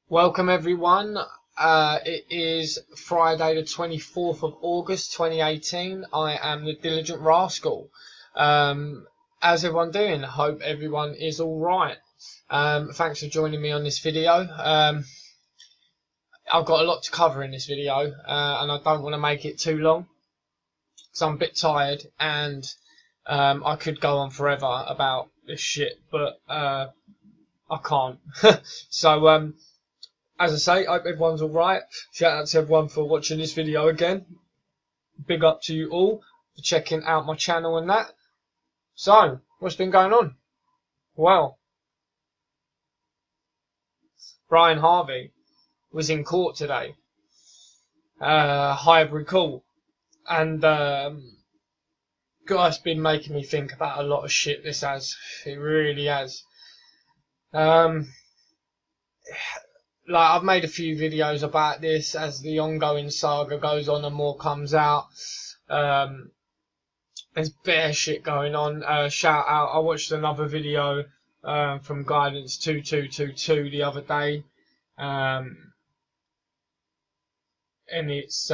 Welcome everyone. It is Friday the 24th of August 2018. I am the Diligent Rascal. How's everyone doing? I hope everyone is alright. Thanks for joining me on this video. I've got a lot to cover in this video and I don't want to make it too long because I'm a bit tired and I could go on forever about this shit, but I can't. So as I say, I hope everyone's alright. Shout out to everyone for watching this video again. Big up to you all for checking out my channel and that. So, what's been going on? Well, Brian Harvey was in court today. Hypocritical. And, God, it's been making me think about a lot of shit, this has. It really has. Like, I've made a few videos about this as the ongoing saga goes on and more comes out. There's bare shit going on. Shout out, I watched another video from Guidance 2222 the other day. And it's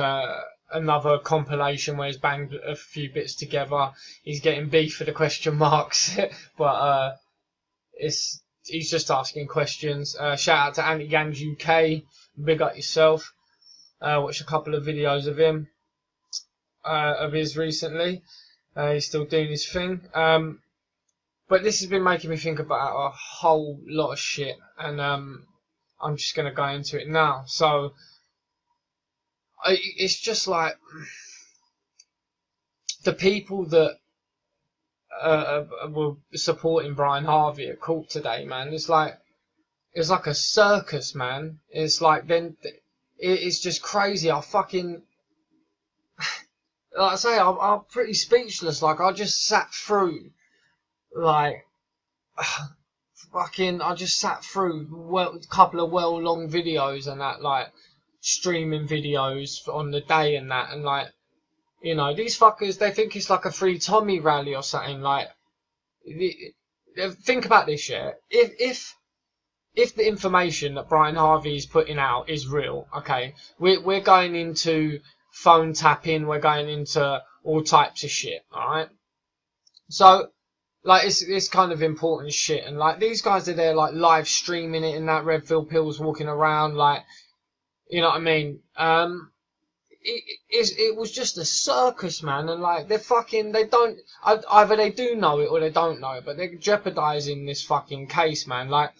another compilation where he's banged a few bits together. He's getting beef for the question marks. But he's just asking questions. Shout out to Anti-Gangs UK. Big up yourself. Watched a couple of videos of him, of his recently. He's still doing his thing. But this has been making me think about a whole lot of shit, and I'm just gonna go into it now. So it's just like the people that were supporting Brian Harvey at court today, man. It's like a circus, man. It's like it's just crazy. I fucking, like I say, I'm pretty speechless. Like, I just sat through, like, I just sat through a couple of long videos and that, like, streaming videos on the day and that, and like, you know, these fuckers, they think it's like a Free Tommy rally or something. Like, think about this, yeah. If the information that Brian Harvey is putting out is real, okay, we're going into phone tapping, we're going into all types of shit, alright? So, like, it's kind of important shit, and like, these guys are there, like, live streaming it, and that Redfield Pills walking around, like, you know what I mean? It was just a circus, man, and like, they don't, either they do know it or they don't know it, but they're jeopardizing this fucking case, man. Like,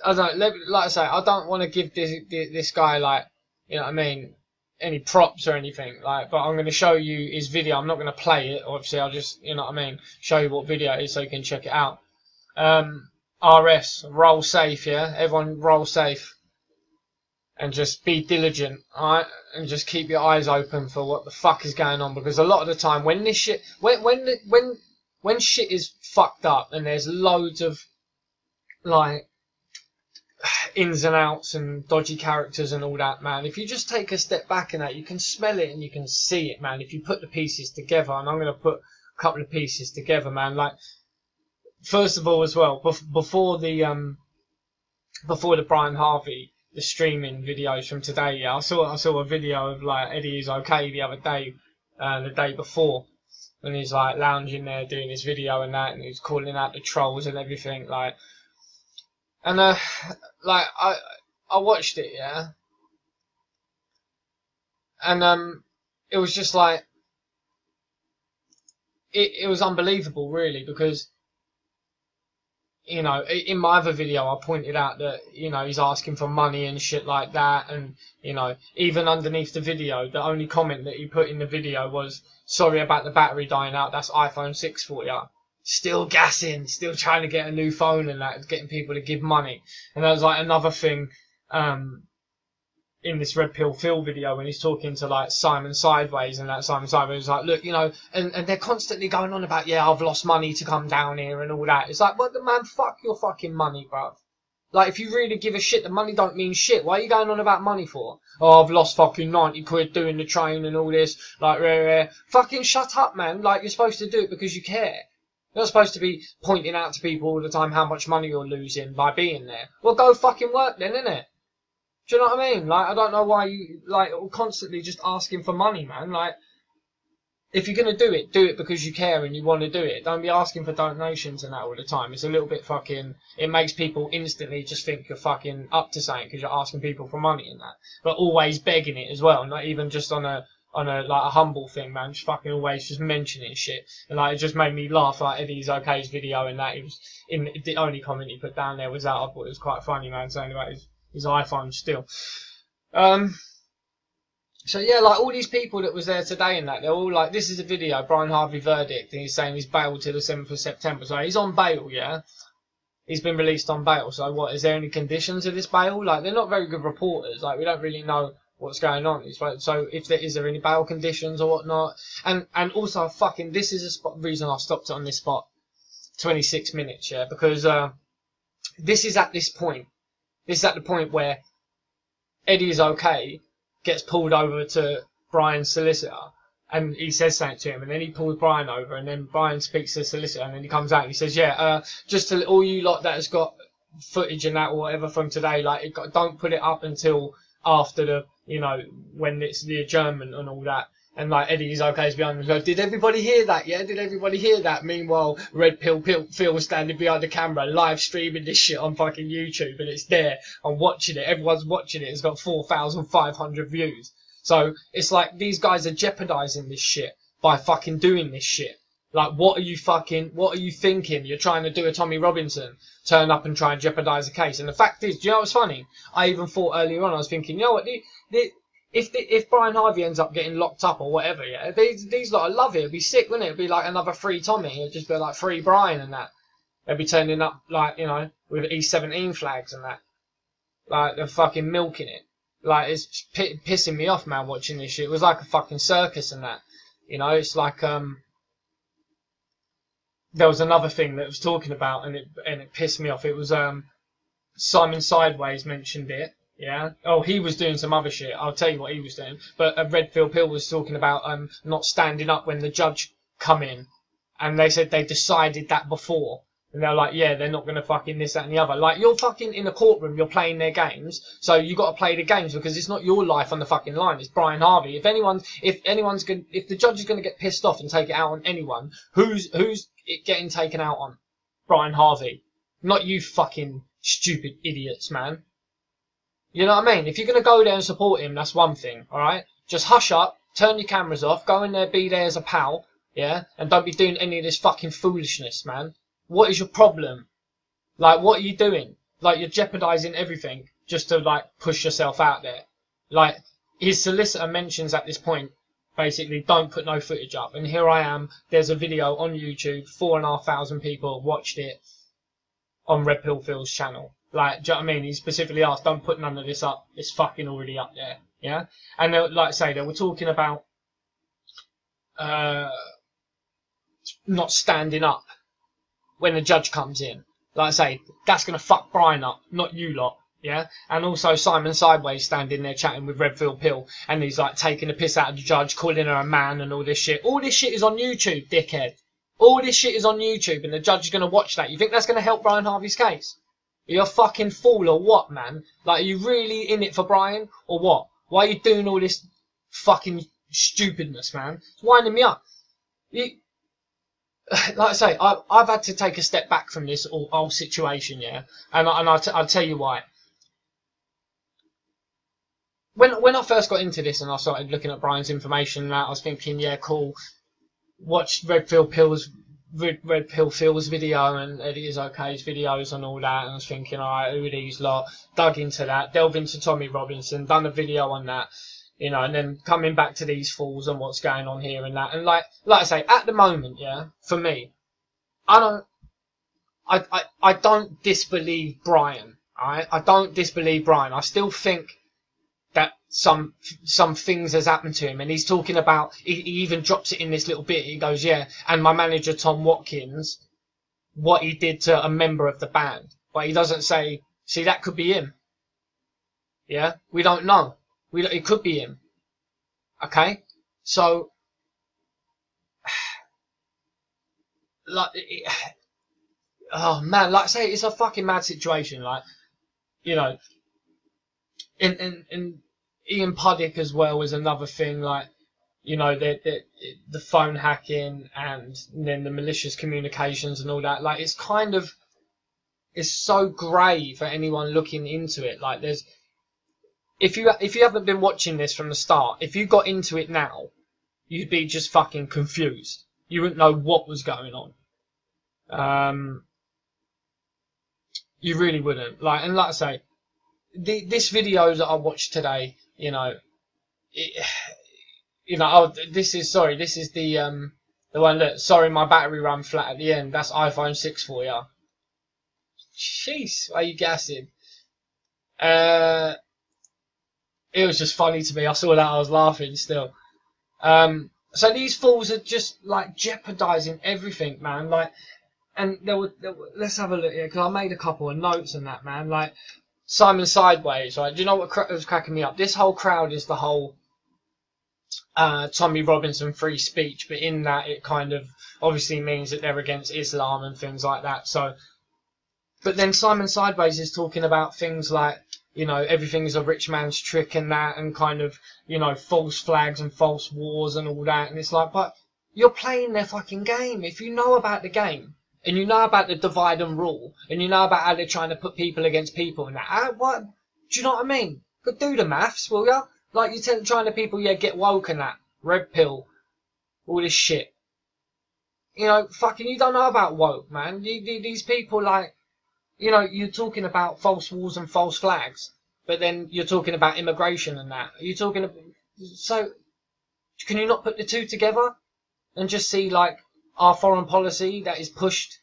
like I say, I don't want to give this guy, like, you know what I mean, any props or anything, like, but I'm going to show you his video. I'm not going to play it, obviously. I'll just, you know what I mean, show you what video it is so you can check it out. RS, roll safe, yeah, everyone roll safe. And just be diligent, alright? And just keep your eyes open for what the fuck is going on, because a lot of the time when this shit, when shit is fucked up and there's loads of like ins and outs and dodgy characters and all that, man, if you just take a step back in that, you can smell it and you can see it, man. If you put the pieces together, and I'm gonna put a couple of pieces together, man. Like, first of all, as well, before the Brian Harvey, the streaming videos from today, yeah, I saw a video of like Eddie Is Okay the other day, the day before, and he's like lounging there doing his video and that, and he's calling out the trolls and everything, like, and like I watched it, yeah, and it was just like it was unbelievable, really, because, you know, in my other video, I pointed out that, you know, he's asking for money and shit like that. And, you know, even underneath the video, the only comment that he put in the video was, sorry about the battery dying out, that's iPhone 6 for ya. Still gassing, still trying to get a new phone and that, getting people to give money. And that was like another thing, in this Red Pill Phil video when he's talking to like Simon Sideways, and that Simon Sideways is like, look, you know, and they're constantly going on about, yeah, I've lost money to come down here and all that. It's like, well, man, fuck your fucking money, bruv. Like, if you really give a shit, the money don't mean shit. Why are you going on about money for? Oh, I've lost fucking 90 quid doing the train and all this. Like, rare. Fucking shut up, man. Like, you're supposed to do it because you care. You're not supposed to be pointing out to people all the time how much money you're losing by being there. Well, go fucking work then, innit? Do you know what I mean? Like, I don't know why you, like, constantly just asking for money, man. Like, if you're going to do it because you care and you want to do it. Don't be asking for donations and that all the time. It's a little bit fucking, it makes people instantly just think you're fucking up to something because you're asking people for money and that. But always begging it as well, not even just on a like a humble thing, man. Just fucking always just mentioning shit. And like, it just made me laugh, like Eddie's Okay's video and that. He was, in the only comment he put down there was that. I thought it was quite funny, man, saying about his iPhone still. So yeah, like all these people that was there today and that, they're all like, this is a video, Brian Harvey verdict, and he's saying he's bailed till the 7th of September. So he's on bail, yeah? He's been released on bail. So what, is there any conditions of this bail? Like, they're not very good reporters. Like, we don't really know what's going on. So if there, is there any bail conditions or whatnot? And also, fucking, this is a reason I stopped it on this spot, 26 minutes, yeah? Because, this is at this point. This is at the point where Eddie is okay, gets pulled over to Brian's solicitor, and he says something to him, and then he pulls Brian over, and then Brian speaks to the solicitor, and then he comes out and he says, yeah, just to all you lot that has got footage and that or whatever from today, like, don't put it up until after the, you know, when it's the adjournment and all that. And like, Eddie's okay to behind him. Goes, did everybody hear that? Yeah, did everybody hear that? Meanwhile, Red Pill Phil was standing behind the camera, live streaming this shit on fucking YouTube, and it's there. I'm watching it. Everyone's watching it. It's got 4,500 views. So it's like these guys are jeopardizing this shit by fucking doing this shit. Like, what are you thinking? You're trying to do a Tommy Robinson, turn up and try and jeopardize a case. And the fact is, do you know what's funny? I even thought earlier on, I was thinking, you know what, if Brian Harvey ends up getting locked up or whatever, yeah, these lot would love it. It'd be sick, wouldn't it? It'd be like another free Tommy. It'd just be like free Brian and that. They'd be turning up, like, you know, with E17 flags and that. Like, they're fucking milking it. Like, it's pissing me off, man, watching this shit. It was like a fucking circus and that. You know, it's like, there was another thing that was talking about, and it pissed me off. It was, Simon Sideways mentioned it. Yeah. Oh, he was doing some other shit. I'll tell you what he was doing. But Red Pill was talking about not standing up when the judge come in, and they said they decided that before. And they're like, yeah, they're not going to fucking this, that, and the other. Like, you're fucking in a courtroom, you're playing their games, so you got to play the games because it's not your life on the fucking line. It's Brian Harvey. If the judge is going to get pissed off and take it out on anyone, who's it getting taken out on? Brian Harvey, not you fucking stupid idiots, man. You know what I mean? If you're going to go there and support him, that's one thing, alright? Just hush up, turn your cameras off, go in there, be there as a pal, yeah? And don't be doing any of this fucking foolishness, man. What is your problem? Like, what are you doing? Like, you're jeopardizing everything just to, like, push yourself out there. Like, his solicitor mentions at this point, basically, don't put no footage up. And here I am, there's a video on YouTube, 4,500 people watched it on Red Pill Phil's channel. Like, do you know what I mean? He specifically asked, don't put none of this up. It's fucking already up there. Yeah? And like I say, they were talking about not standing up when the judge comes in. Like I say, that's going to fuck Brian up, not you lot. Yeah? And also Simon Sideways standing there chatting with Redfield Pill, and he's like taking the piss out of the judge, calling her a man and all this shit. All this shit is on YouTube, dickhead. All this shit is on YouTube, and the judge is going to watch that. You think that's going to help Brian Harvey's case? You're a fucking fool or what, man? Like, are you really in it for Brian or what? Why are you doing all this fucking stupidness, man? It's winding me up. Like I say, I've had to take a step back from this whole situation, yeah? And I'll tell you why. When I first got into this and I started looking at Brian's information and that, I was thinking, yeah, cool. Watch Red Pill Phil's video and Eddie is Okay's videos and all that, and I was thinking, alright, who are these lot? Dug into that, delved into Tommy Robinson, done a video on that, you know, and then coming back to these fools and what's going on here and that. And like I say, at the moment, yeah, for me, I don't disbelieve Brian, alright? I don't disbelieve Brian. I still think that some things has happened to him, and he's talking about, he even drops it in this little bit, he goes, yeah, and my manager Tom Watkins, what he did to a member of the band, but he doesn't say, see, that could be him, yeah, we don't know, it could be him, okay, so, like, oh man, like I say, it's a fucking mad situation. Like, you know, and Ian Puddick as well is another thing. Like, you know, the phone hacking and then the malicious communications and all that. Like, it's kind of, it's so grey for anyone looking into it. Like, there's, if you haven't been watching this from the start, if you got into it now, you'd be just fucking confused. You wouldn't know what was going on. You really wouldn't. Like, and like I say, this video that I watched today, you know, oh, this is the one that, sorry, my battery ran flat at the end. That's iPhone 6 for you. Jeez, why are you gassing? It was just funny to me. I saw that, I was laughing still. So these fools are just like jeopardizing everything, man. Like, and let's have a look here, because I made a couple of notes on that, man. Like, Simon Sideways, right? Do you know what was cracking me up? This whole crowd is the whole Tommy Robinson free speech, but in that it kind of obviously means that they're against Islam and things like that. So, but then Simon Sideways is talking about things like, you know, everything's a rich man's trick and that, and kind of, you know, false flags and false wars and all that. And it's like, but you're playing their fucking game. If you know about the game, and you know about the divide and rule, and you know about how they're trying to put people against people and that, what, do you know what I mean? But do the maths, will ya? Like, you're trying to people, yeah, get woke and that, red pill, all this shit. You know, fucking, you don't know about woke, man. These people, like, you know, you're talking about false wars and false flags, but then you're talking about immigration and that. You're talking about, so, can you not put the two together and just see, like, our foreign policy that is pushed,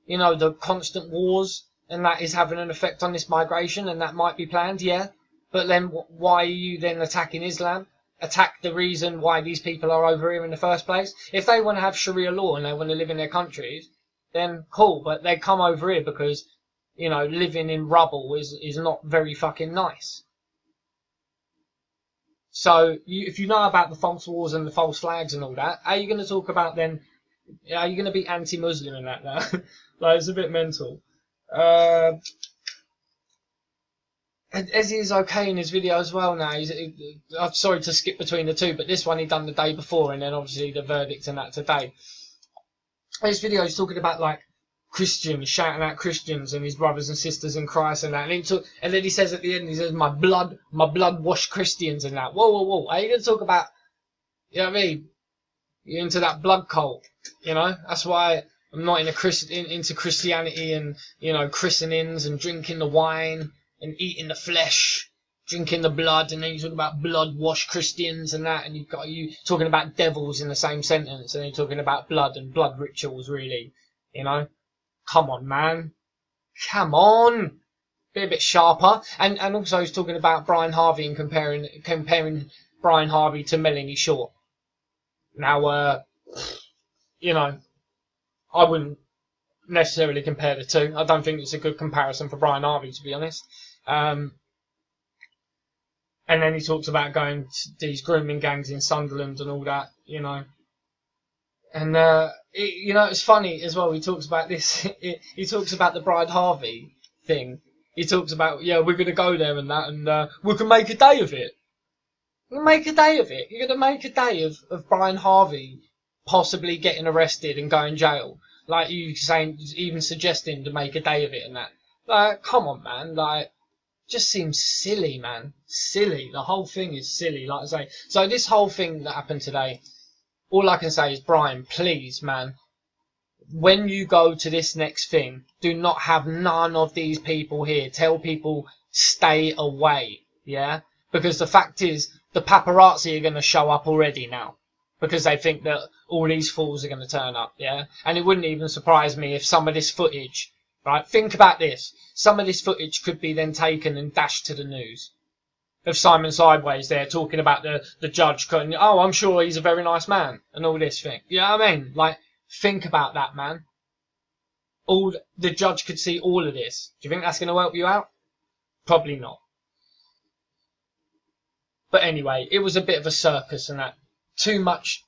you know, the constant wars, and that is having an effect on this migration, and that might be planned, yeah. But then why are you then attacking Islam? Attack the reason why these people are over here in the first place. If they want to have Sharia law and they want to live in their countries, then cool, but they come over here because, you know, living in rubble is not very fucking nice. So, if you know about the false wars and the false flags and all that, how are you going to talk about then, are you going to be anti-Muslim in that now? Like, it's a bit mental. As he is okay in his video as well now. I'm sorry to skip between the two, but this one he done the day before, and then obviously the verdict and that today. This video he's talking about, like, Christians, shouting out Christians and his brothers and sisters in Christ and that. And then he says at the end, he says, my blood washed Christians and that. Whoa, whoa, whoa. Are you going to talk about, you know what I mean? You're into that blood cult, you know? That's why I'm not into Christianity and, you know, christenings and drinking the wine and eating the flesh, drinking the blood, and then you talk about blood-washed Christians and that, and you talking about devils in the same sentence, and you're talking about blood and blood rituals, really, you know? Come on, man. Come on. Be a bit sharper. And also he's talking about Brian Harvey and comparing Brian Harvey to Melanie Shaw. Now, you know, I wouldn't necessarily compare the two. I don't think it's a good comparison for Brian Harvey, to be honest. And then he talks about going to these grooming gangs in Sunderland and all that, you know. And, you know, it's funny as well. He talks about this. He talks about the Brian Harvey thing. He talks about, yeah, we're going to go there and that, and we can make a day of it. You make a day of it. You're going to make a day of Brian Harvey possibly getting arrested and going jail. Like, you saying, even suggesting to make a day of it and that. Like, come on, man. Like, just seems silly, man. Silly. The whole thing is silly, like I say. So this whole thing that happened today, all I can say is, Brian, please, man, when you go to this next thing, do not have none of these people here. Tell people, stay away, yeah? Because the fact is, the paparazzi are going to show up already now. Because they think that all these fools are going to turn up, yeah? And it wouldn't even surprise me if some of this footage, right? Think about this. Some of this footage could be then taken and dashed to the news. Of Simon Sideways there talking about the judge going, oh, I'm sure he's a very nice man, and all this thing. You know what I mean? Like, think about that, man. The judge could see all of this. Do you think that's going to help you out? Probably not. But anyway, it was a bit of a circus and that. Too much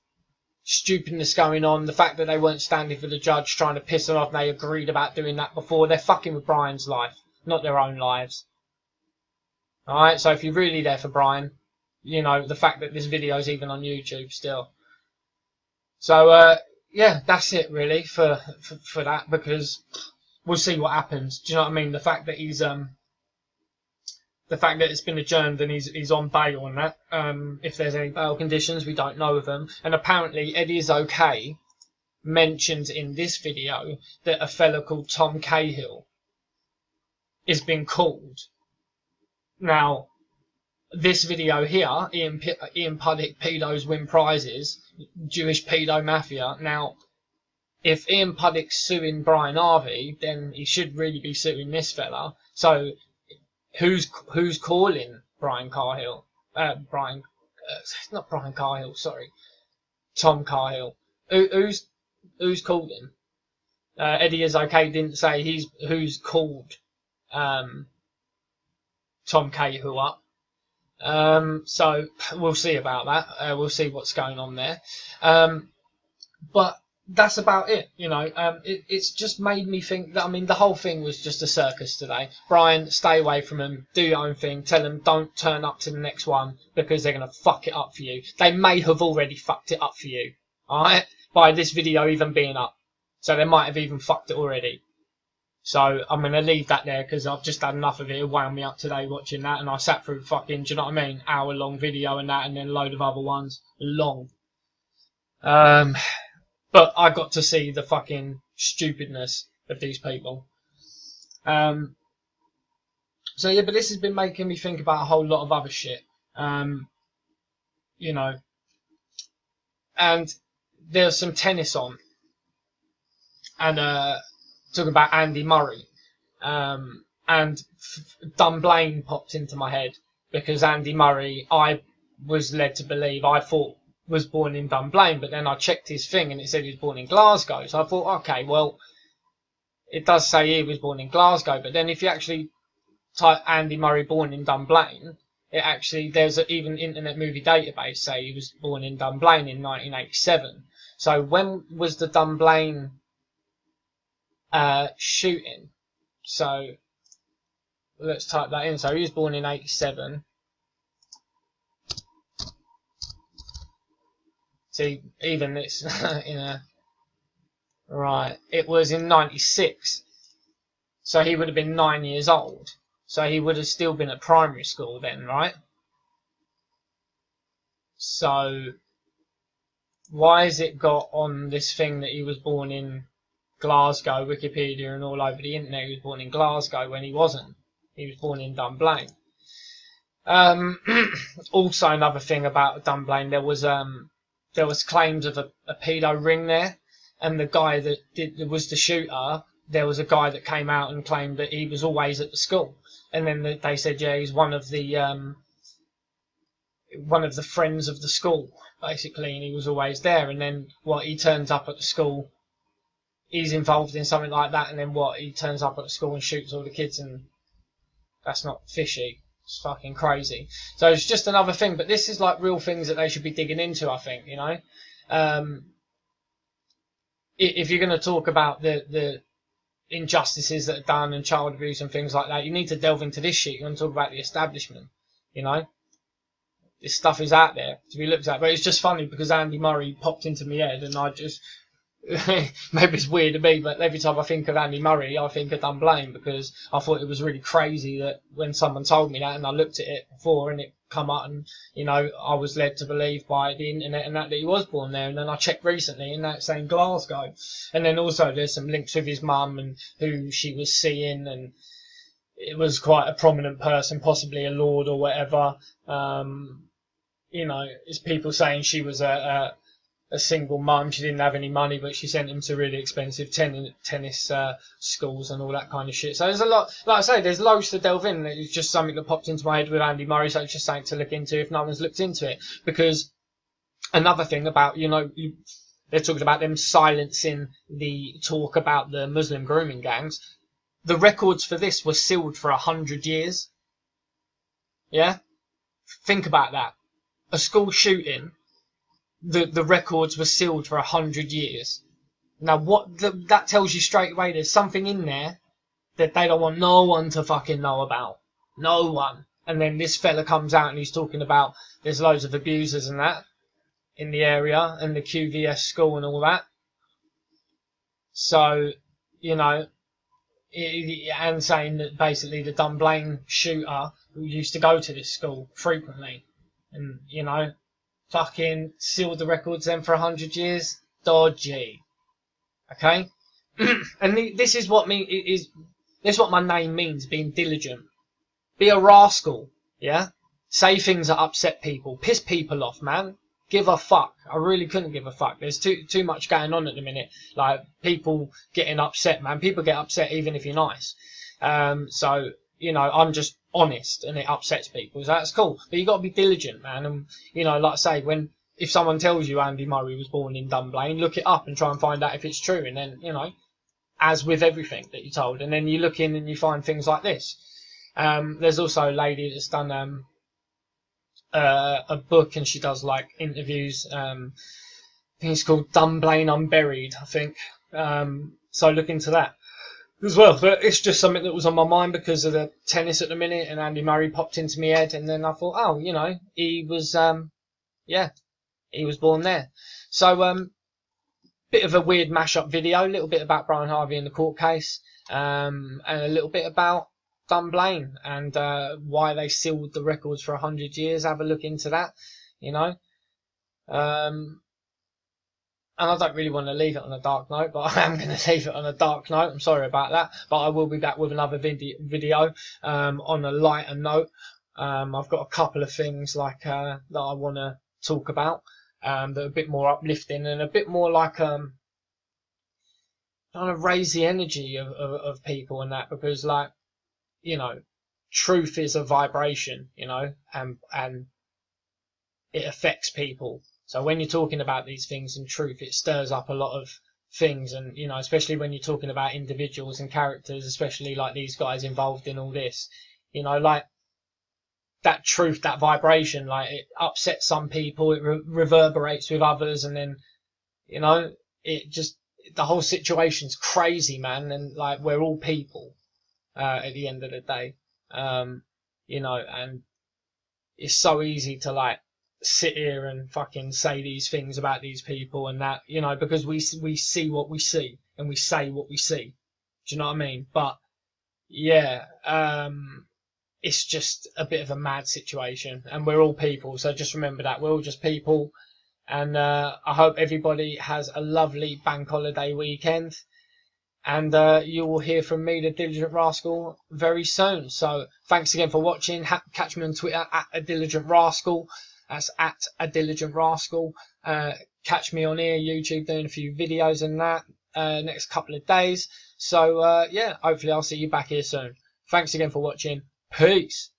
stupidness going on, the fact that they weren't standing for the judge trying to piss her off, they agreed about doing that before. They're fucking with Brian's life, not their own lives. Alright, so if you're really there for Brian, you know, the fact that this video is even on YouTube still. So, yeah, that's it really for that, because we'll see what happens. Do you know what I mean? The fact that he's, the fact that it's been adjourned and he's on bail and that, if there's any bail conditions, we don't know of them. And apparently Eddie is okay mentioned in this video that a fella called Tom Cahill is being called. Now, this video here, Ian Puddick, pedos win prizes, Jewish pedo mafia. Now, if Ian Puddick's suing Brian Harvey, then he should really be suing this fella. So, who's calling Brian Cahill? Not Brian Cahill, sorry, Tom Cahill. Who's calling? Eddie is okay didn't say who's called Tom Cahill up. So we'll see about that. We'll see what's going on there. But that's about it, you know. It's just made me think that, I mean, the whole thing was just a circus today. Brian, stay away from them, do your own thing, tell them don't turn up to the next one because they're going to fuck it up for you. They may have already fucked it up for you, alright, by this video even being up. So they might have even fucked it already. So I'm going to leave that there because I've just had enough of it. It wound me up today watching that, and I sat through fucking, do you know what I mean, hour-long video and that, and then a load of other ones. Long. But I got to see the fucking stupidness of these people. So yeah, but this has been making me think about a whole lot of other shit. You know. And there's some tennis on. And talking about Andy Murray. And Dunblane popped into my head. Because Andy Murray, I was led to believe, I thought, was born in Dunblane, but then I checked his thing and it said he was born in Glasgow. So I thought, okay, well, it does say he was born in Glasgow, but then if you actually type Andy Murray born in Dunblane, it actually, there's even Internet Movie Database say he was born in Dunblane in 1987. So when was the Dunblane shooting? So let's type that in. So he was born in 87. See, even it's in a right. It was in 96, so he would have been 9 years old. So he would have still been at primary school then, right? So why has it got on this thing that he was born in Glasgow, Wikipedia and all over the internet? He was born in Glasgow when he wasn't. He was born in Dunblane. Also, another thing about Dunblane, there was claims of a pedo ring there, and the guy that was the shooter, there was a guy that came out and claimed that he was always at the school, and then they said, yeah, he's one of the friends of the school, basically, and he was always there. And then he turns up at the school, he's involved in something like that, and then he turns up at the school and shoots all the kids, and that's not fishy. It's fucking crazy. So it's just another thing, but this is like real things that they should be digging into, I think, you know. If you're going to talk about the injustices that are done and child abuse and things like that, you need to delve into this shit. You want to talk about the establishment, you know. This stuff is out there to be looked at, but it's just funny because Andy Murray popped into my head, and I just maybe it's weird to me, but every time I think of Andy Murray, I think of Dunblane, because I thought it was really crazy that when someone told me that, and I looked at it before and it come up, and you know, I was led to believe by the internet and that he was born there, and then I checked recently and that's saying Glasgow, and then also there's some links with his mum and who she was seeing, and it was quite a prominent person, possibly a lord or whatever. You know, it's people saying she was a single mum, she didn't have any money, but she sent him to really expensive tennis schools and all that kind of shit. So there's a lot, like I say, there's loads to delve in. It's just something that popped into my head with Andy Murray, so it's just something to look into if no one's looked into it. Because another thing about, you know, they're talking about them silencing the talk about the Muslim grooming gangs. The records for this were sealed for 100 years. Yeah? Think about that. A school shooting the records were sealed for 100 years. Now, that tells you straight away there's something in there that they don't want no one to fucking know about. No one. And then this fella comes out and he's talking about there's loads of abusers and that in the area and the QVS school and all that. So, you know, and saying that basically the Dunblane shooter who used to go to this school frequently and, you know, fucking sealed the records then for 100 years. Dodgy. Okay? And this is what this is what my name means, being diligent. Be a rascal, yeah? Say things that upset people. Piss people off, man. Give a fuck. I really couldn't give a fuck. There's too much going on at the minute. Like, people getting upset, man. People get upset even if you're nice. So, you know, I'm just honest and it upsets people. So that's cool. But you got to be diligent, man. And, you know, like I say, if someone tells you Andy Murray was born in Dunblane, look it up and try and find out if it's true. And then, you know, as with everything that you're told. And then you look in and you find things like this. There's also a lady that's done a book and she does like interviews. I think it's called Dunblane Unburied, I think. So look into that as well. But it's just something that was on my mind because of the tennis at the minute, and Andy Murray popped into my head, and then I thought, oh, you know, he was he was born there. So bit of a weird mashup video, a little bit about Brian Harvey in the court case, and a little bit about Dunblane and why they sealed the records for 100 years. Have a look into that, you know. And I don't really want to leave it on a dark note, but I am going to leave it on a dark note. I'm sorry about that, but I will be back with another video on a lighter note. I've got a couple of things like that I want to talk about that are a bit more uplifting and a bit more like trying to raise the energy of people and that, because, like, you know, truth is a vibration, you know, and it affects people. So when you're talking about these things and truth, it stirs up a lot of things. And, you know, especially when you're talking about individuals and characters, especially like these guys involved in all this, you know, like that truth, that vibration, like it upsets some people, it reverberates with others. And then, you know, it just, the whole situation's crazy, man. And like, we're all people, at the end of the day, you know, and it's so easy to like, sit here and fucking say these things about these people and that, you know, because we see what we see and we say what we see. Do you know what I mean? But yeah, it's just a bit of a mad situation, and we're all people. So just remember that we're all just people. And I hope everybody has a lovely bank holiday weekend. And you will hear from me, the Diligent Rascal, very soon. So thanks again for watching. Catch me on Twitter at A Diligent Rascal. That's at A Diligent Rascal. Catch me on here, YouTube, doing a few videos and that next couple of days. So, yeah, hopefully I'll see you back here soon. Thanks again for watching. Peace.